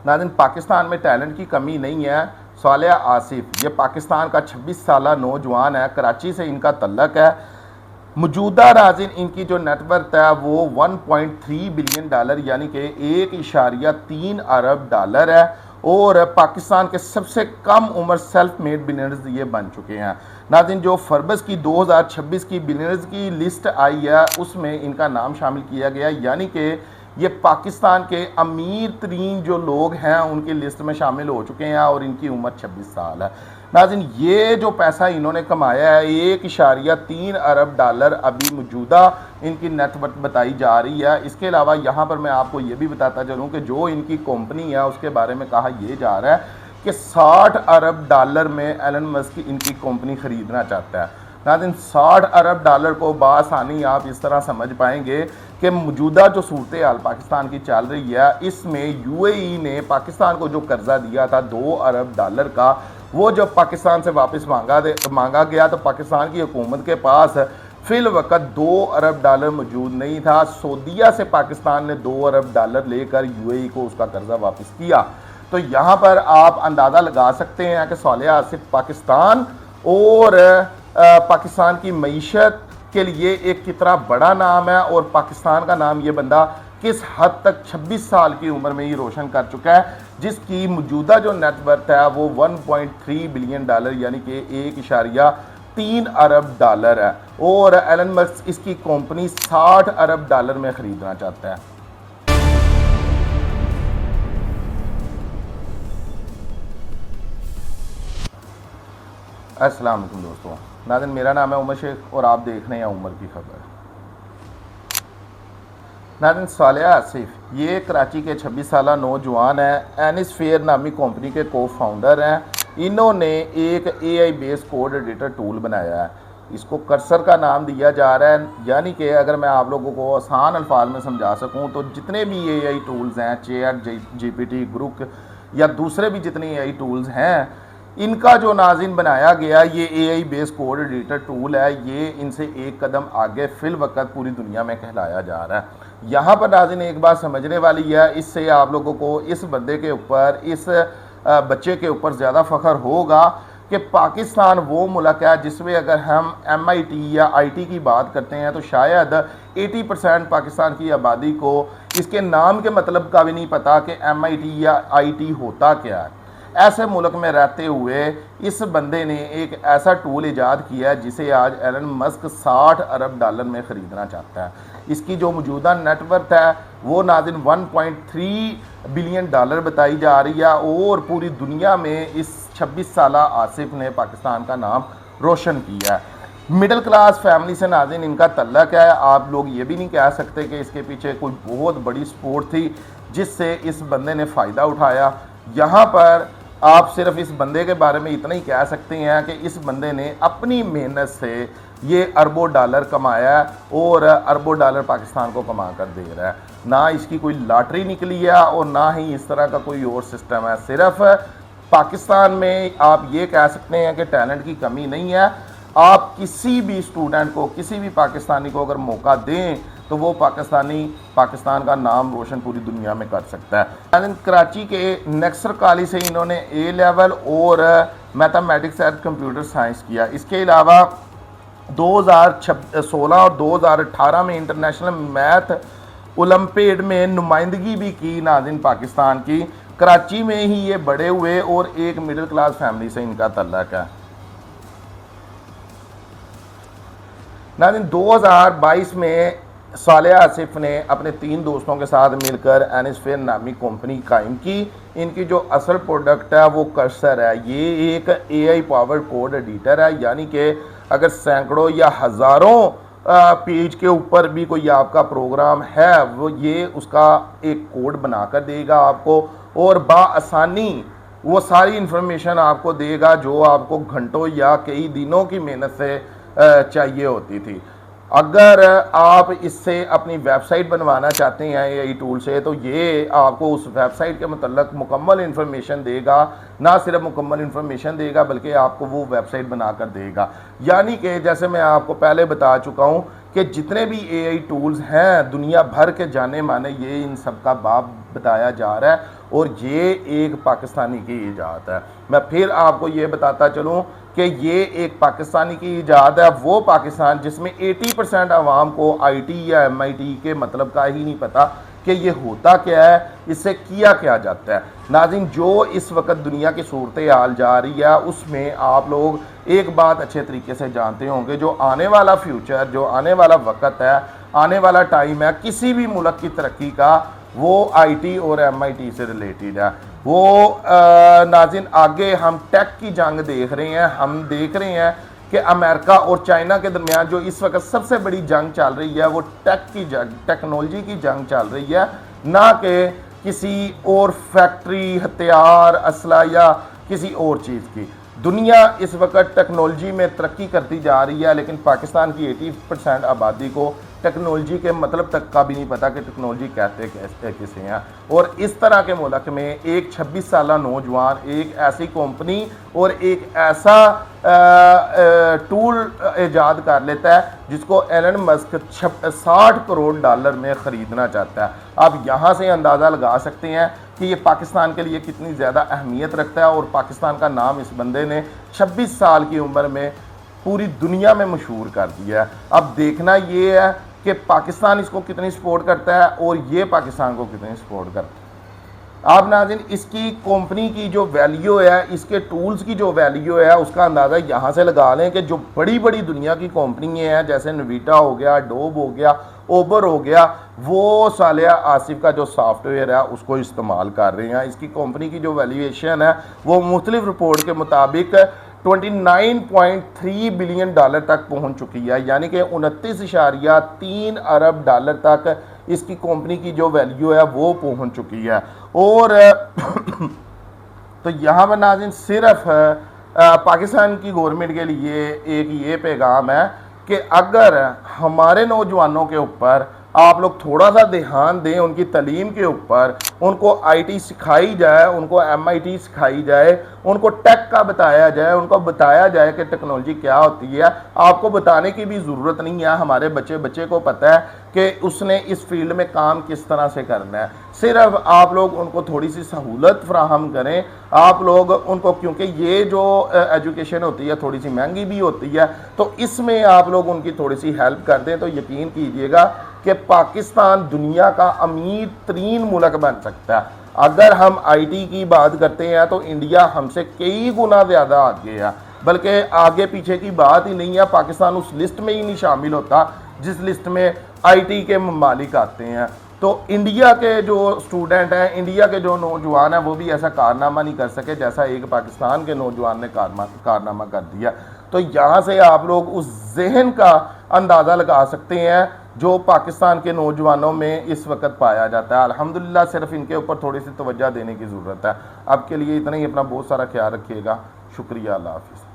नाज़रीन, पाकिस्तान में टैलेंट की कमी नहीं है। सालिया आसिफ ये पाकिस्तान का 26 साला नौजवान है, कराची से इनका तल्लक है। मौजूदा नाज़रीन इनकी जो नेटवर्थ है वो 1.3 बिलियन डॉलर यानी कि 1.3 अरब डॉलर है, और पाकिस्तान के सबसे कम उम्र सेल्फ मेड बिलियनर्स ये बन चुके हैं। नाज़रीन, जो फरवरी की 2026 की बिलियनर्स की लिस्ट आई है उसमें इनका नाम शामिल किया गया, यानी कि ये पाकिस्तान के अमीर तरीन जो लोग हैं उनकी लिस्ट में शामिल हो चुके हैं, और इनकी उम्र 26 साल है। नाज़रीन, ये जो पैसा इन्होंने कमाया है 1.3 अरब डॉलर अभी मौजूदा इनकी नेटवर्थ बताई जा रही है। इसके अलावा यहाँ पर मैं आपको ये भी बताता चलूँ कि जो इनकी कंपनी है उसके बारे में कहा यह जा रहा है कि 60 अरब डॉलर में एलन मस्क इनकी कंपनी ख़रीदना चाहता है। नाज़रीन, 60 अरब डॉलर को बासानी आप इस तरह समझ पाएंगे कि मौजूदा जो सूरत हाल पाकिस्तान की चल रही है, इसमें यूएई ने पाकिस्तान को जो कर्जा दिया था 2 अरब डॉलर का, वो जब पाकिस्तान से वापस मांगा गया तो पाकिस्तान की हुकूमत के पास फिल वक्त 2 अरब डॉलर मौजूद नहीं था। सऊदीया से पाकिस्तान ने 2 अरब डॉलर लेकर यूएई को उसका कर्जा वापस किया। तो यहाँ पर आप अंदाज़ा लगा सकते हैं कि सालिया आसिफ पाकिस्तान और पाकिस्तान की मईशत के लिए एक कितना बड़ा नाम है, और पाकिस्तान का नाम ये बंदा किस हद तक 26 साल की उम्र में ही रोशन कर चुका है, जिसकी मौजूदा जो नेटवर्थ है वो 1.3 बिलियन डॉलर यानी कि 1.3 अरब डॉलर है, और एलन मस्क इसकी कंपनी 60 अरब डॉलर में ख़रीदना चाहता है। अस्सलाम वालेकुम दोस्तों, नाज़रीन मेरा नाम है उमर शेख और आप देख रहे हैं उमर की खबर। नाज़रीन, सालिया आसिफ ये कराची के 26 साला नौजवान है, एनिस्फेयर नामी कंपनी के को फाउंडर हैं। इन्होंने एक AI based code editor tool बनाया है, इसको कर्सर का नाम दिया जा रहा है। यानी कि अगर मैं आप लोगों को आसान अल्फाज में समझा सकूं तो जितने भी एआई टूल्स हैं, चैट जीपीटी, ग्रुक या दूसरे भी जितने एआई टूल्स हैं, इनका जो नाज़रीन बनाया गया ये AI based code editor tool है, ये इनसे एक कदम आगे फिल वक्त पूरी दुनिया में कहलाया जा रहा है। यहाँ पर नाज़रीन एक बात समझने वाली है, इससे आप लोगों को इस बंदे के ऊपर, इस बच्चे के ऊपर ज़्यादा फ़ख्र होगा कि पाकिस्तान वो मुल्क है जिसमें अगर हम MIT या IT की बात करते हैं तो शायद 80% पाकिस्तान की आबादी को इसके नाम के मतलब का भी नहीं पता कि MIT या IT होता क्या है। ऐसे मुल्क में रहते हुए इस बंदे ने एक ऐसा टूल ईजाद किया है जिसे आज एलन मस्क 60 अरब डॉलर में ख़रीदना चाहता है। इसकी जो मौजूदा नेटवर्थ है वो नाज़रीन 1.3 बिलियन डॉलर बताई जा रही है, और पूरी दुनिया में इस 26 साला आसिफ ने पाकिस्तान का नाम रोशन किया है। मिडिल क्लास फैमिली से नाज़रीन इनका तल्लक है। आप लोग ये भी नहीं कह सकते कि इसके पीछे कोई बहुत बड़ी सपोर्ट थी जिससे इस बंदे ने फ़ायदा उठाया। यहाँ पर आप सिर्फ इस बंदे के बारे में इतना ही कह सकते हैं कि इस बंदे ने अपनी मेहनत से ये अरबों डॉलर कमाया है, और अरबों डॉलर पाकिस्तान को कमा कर दे रहा है। ना इसकी कोई लॉटरी निकली है और ना ही इस तरह का कोई और सिस्टम है। सिर्फ पाकिस्तान में आप ये कह सकते हैं कि टैलेंट की कमी नहीं है। आप किसी भी स्टूडेंट को, किसी भी पाकिस्तानी को अगर मौका दें तो वो पाकिस्तान का नाम रोशन पूरी दुनिया में कर सकता है। कराची के नेक्सर कॉलेज से इन्होंने A लेवल और मैथमेटिक्स एंड कंप्यूटर साइंस किया। इसके अलावा 2016 और 2018 में इंटरनेशनल मैथ ओलंपियाड में नुमाइंदगी भी की नाज़रीन पाकिस्तान की। कराची में ही ये बड़े हुए और एक मिडिल क्लास फैमिली से इनका तल्लक है। नाज़रीन 2022 में सालिया आसिफ ने अपने 3 दोस्तों के साथ मिलकर एनिस्फेयर नामी कंपनी कायम की। इनकी जो असल प्रोडक्ट है वो कर्सर है। ये एक एआई पावर्ड कोड एडिटर है, यानी कि अगर सैकड़ों या हज़ारों पेज के ऊपर भी कोई आपका प्रोग्राम है वो ये उसका एक कोड बना कर देगा आपको, और बाआसानी वो सारी इन्फॉर्मेशन आपको देगा जो आपको घंटों या कई दिनों की मेहनत से चाहिए होती थी। अगर आप इससे अपनी वेबसाइट बनवाना चाहते हैं एआई टूल से, तो ये आपको उस वेबसाइट के मतलब मुकम्मल इन्फॉर्मेशन देगा। ना सिर्फ मुकम्मल इन्फॉर्मेशन देगा बल्कि आपको वो वेबसाइट बना कर देगा। यानी कि जैसे मैं आपको पहले बता चुका हूँ कि जितने भी एआई टूल्स हैं दुनिया भर के जाने माने, ये इन सब का बाप बताया जा रहा है और ये एक पाकिस्तानी की ईजाद है। मैं फिर आपको ये बताता चलूँ कि ये एक पाकिस्तानी की ईजाद है, वो पाकिस्तान जिसमें 80% आवाम को आईटी या एमआईटी के मतलब का ही नहीं पता कि ये होता क्या है, इससे किया क्या जाता है। नाज़रीन, जो इस वक्त दुनिया की सूरत हाल जा रही है उसमें आप लोग एक बात अच्छे तरीके से जानते होंगे, जो आने वाला फ्यूचर, जो आने वाला वक्त है, आने वाला टाइम है किसी भी मुल्क की तरक्की का, वो आईटी और एमआईटी से रिलेटेड है। वो नाज़रीन, आगे हम टेक की जंग देख रहे हैं। हम देख रहे हैं कि अमेरिका और चाइना के दरमियान जो इस वक्त सबसे बड़ी जंग चल रही है वो टेक की जंग, टेक्नोलॉजी की जंग चल रही है, ना कि किसी और फैक्ट्री, हथियार, असला या किसी और चीज़ की। दुनिया इस वक्त टेक्नोलॉजी में तरक्की करती जा रही है, लेकिन पाकिस्तान की 80% आबादी को टेक्नोलॉजी के मतलब तक का भी नहीं पता कि टेक्नोलॉजी कहते किसे हैं। और इस तरह के मुल्क में एक 26 साला नौजवान एक ऐसी कंपनी और एक ऐसा टूल ईजाद कर लेता है जिसको एलन मस्क 60 करोड़ डॉलर में ख़रीदना चाहता है। आप यहाँ से अंदाज़ा लगा सकते हैं कि ये पाकिस्तान के लिए कितनी ज़्यादा अहमियत रखता है और पाकिस्तान का नाम इस बंदे ने 26 साल की उम्र में पूरी दुनिया में मशहूर कर दिया है। अब देखना ये है कि पाकिस्तान इसको कितनी सपोर्ट करता है और ये पाकिस्तान को कितनी सपोर्ट करता है। आप नाज़रीन, इसकी कंपनी की जो वैल्यू है, इसके टूल्स की जो वैल्यू है, उसका अंदाज़ा यहाँ से लगा लें कि जो बड़ी बड़ी दुनिया की कंपनी हैं जैसे नवीटा हो गया, डोब हो गया, ओबर हो गया, वो सालिया आसिफ का जो सॉफ्टवेयर है उसको इस्तेमाल कर रहे हैं। इसकी कंपनी की जो वैल्यूएशन है वो मुख्तलिफ रिपोर्ट के मुताबिक 29.3 बिलियन डॉलर तक पहुंच चुकी है, यानी कि 29.3 अरब डॉलर तक इसकी कंपनी की जो वैल्यू है वो पहुंच चुकी है। और तो यहाँ पर नाज़रीन सिर्फ पाकिस्तान की गवर्नमेंट के लिए एक ये पैगाम है कि अगर हमारे नौजवानों के ऊपर आप लोग थोड़ा सा ध्यान दें, उनकी तालीम के ऊपर, उनको आईटी सिखाई जाए, उनको एमआईटी सिखाई जाए, उनको टेक का बताया जाए, उनको बताया जाए कि टेक्नोलॉजी क्या होती है। आपको बताने की भी ज़रूरत नहीं है, हमारे बच्चे को पता है कि उसने इस फील्ड में काम किस तरह से करना है। सिर्फ आप लोग उनको थोड़ी सी सहूलत फ्राहम करें, आप लोग उनको, क्योंकि ये जो एजुकेशन होती है थोड़ी सी महंगी भी होती है, तो इसमें आप लोग उनकी थोड़ी सी हेल्प कर दें तो यकीन कीजिएगा कि पाकिस्तान दुनिया का अमीर तरीन मुल्क बन सकता है। अगर हम आईटी की बात करते हैं तो इंडिया हमसे कई गुना ज़्यादा आगे है, बल्कि आगे पीछे की बात ही नहीं है। पाकिस्तान उस लिस्ट में ही नहीं शामिल होता जिस लिस्ट में आईटी के ममालिक आते हैं। तो इंडिया के जो स्टूडेंट हैं, इंडिया के जो नौजवान हैं, वो भी ऐसा कारनामा नहीं कर सके जैसा एक पाकिस्तान के नौजवान ने कारनामा कर दिया। तो यहाँ से आप लोग उस जहन का अंदाज़ा लगा सकते हैं जो पाकिस्तान के नौजवानों में इस वक्त पाया जाता है। अल्हम्दुलिल्लाह, सिर्फ इनके ऊपर थोड़ी सी तवज्जो देने की ज़रूरत है। अब के लिए इतना ही। अपना बहुत सारा ख्याल रखिएगा। शुक्रिया। अल्लाह हाफ़िज़।